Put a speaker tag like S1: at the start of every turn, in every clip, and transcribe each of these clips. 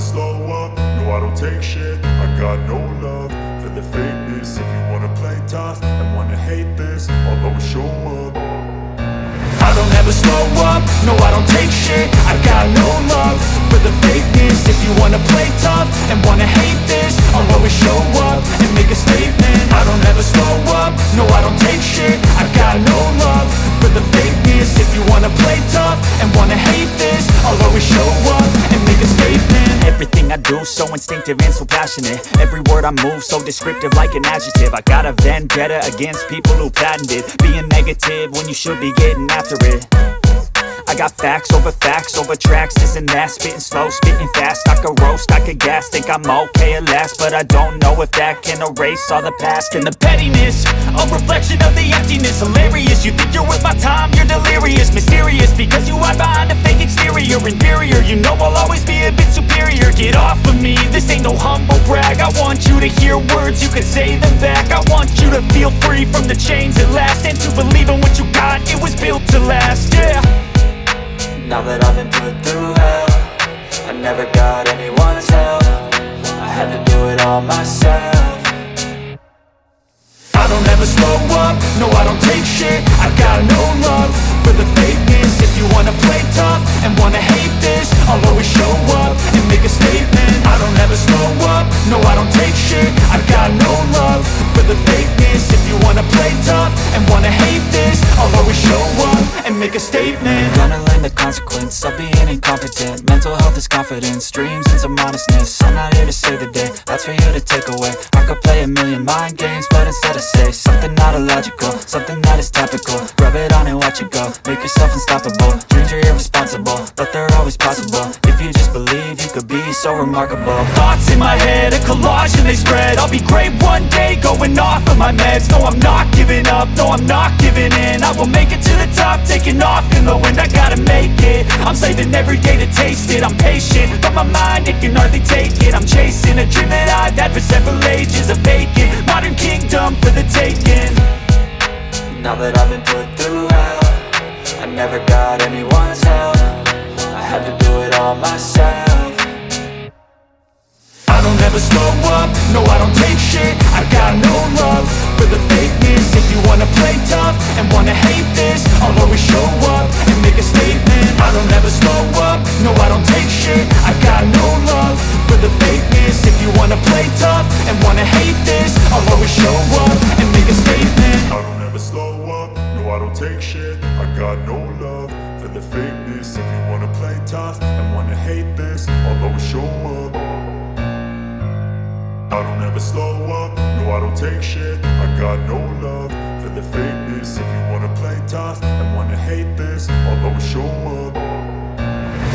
S1: slow up, no I don't take shit. I got no love for the fakeness. If you wanna play tough and wanna hate this, I'll always show up. I don't ever slow up, no I don't take shit. I got no love for the fakeness. If you wanna play tough and wanna hate this, I'll always show up and make a statement. I don't ever slow up, no I don't take shit. I got no love for the fakeness. If you wanna play tough and wanna hate this, I'll always show up and make a statement.
S2: Everything I do so instinctive and so passionate. Every word I move so descriptive like an adjective. I got a vendetta against people who patented being negative when you should be getting after it. I got facts over tracks, this and that. Spitting slow, spitting fast. I could roast, I could gas. Think I'm okay at last, but I don't know if that can erase all the past. And the pettiness, a reflection of the emptiness. Hilarious, you think you're worth my time, you're delirious. Mysterious, because you hide behind a fake exterior. Inferior, you know I'll always be a bit superior. Get off of me, this ain't no humble brag. I want you to hear words, you can say them back. I want you to feel free from the chains at last, and to believe in what you got, it was built to last, yeah.
S3: Now that I've been put through hell, I never got anyone's help. I had to do it all myself.
S1: I don't ever slow up, no I don't take shit. I got no love for the fakeness. If you wanna play tough and wanna hate this, I'll always show up and make a statement. I don't ever slow up, no I don't take shit. I got no love for the fakeness. If you wanna play tough and wanna hate this, I'll always show up and make a statement.
S3: Gonna learn the consequence of being incompetent. Mental health is confidence, dreams and some honestness. I'm not here to save the day, that's for you to take away. I could play a million mind games, but instead I say something not illogical, something that is topical. Rub it on and watch it go, make yourself unstoppable. Dreams are irresponsible, but they're always possible. If you just believe, you could be so remarkable.
S2: Thoughts in my head, a collage and they spread. I'll be great one day, going off of my meds. No, I'm not giving up, no, I'm not giving in. I will make it to the top, taking off in the wind. I gotta make it, I'm saving every day to taste it. I'm patient, but my mind, it can hardly take it. I'm chasing a dream that I've had for several ages. A vacant, modern kingdom for the taking.
S3: Now that I've been put through hell, I never got anyone's help. I had to do it all myself.
S1: I don't ever slow up, no I don't take shit. I got no love for the fakeness. If you wanna play tough and wanna hate this, I'll always show up and make a statement. I don't ever slow up, no I don't take shit. I got no love for the fakeness. If you wanna play tough and wanna hate this, I'll always show up and make a statement. I don't ever slow up, no I don't take shit. I got no love for the fakeness. If you wanna play tough and wanna hate this, I'll always show up. I don't ever slow up, no I don't take shit. I got no love for the fakeness. If you wanna play tough and wanna hate this, I'll always show up.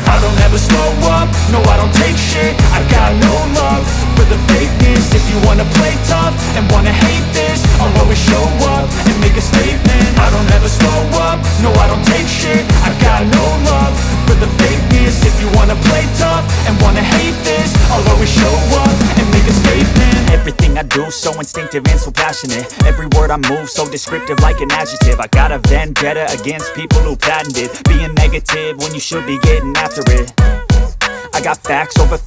S1: I don't ever slow up, no I don't take shit. I got no love for the fakeness. If you wanna play tough and wanna hate this, I'll always show up and make a statement. I don't ever slow up, no I don't take shit. I got no love for the fakeness. If you wanna play tough and wanna hate this, I'll always show up and make a statement.
S2: Everything I do so instinctive and so passionate. Every word I move so descriptive like an adjective. I got a vendetta against people who patented being negative when you should be getting after it. I got facts over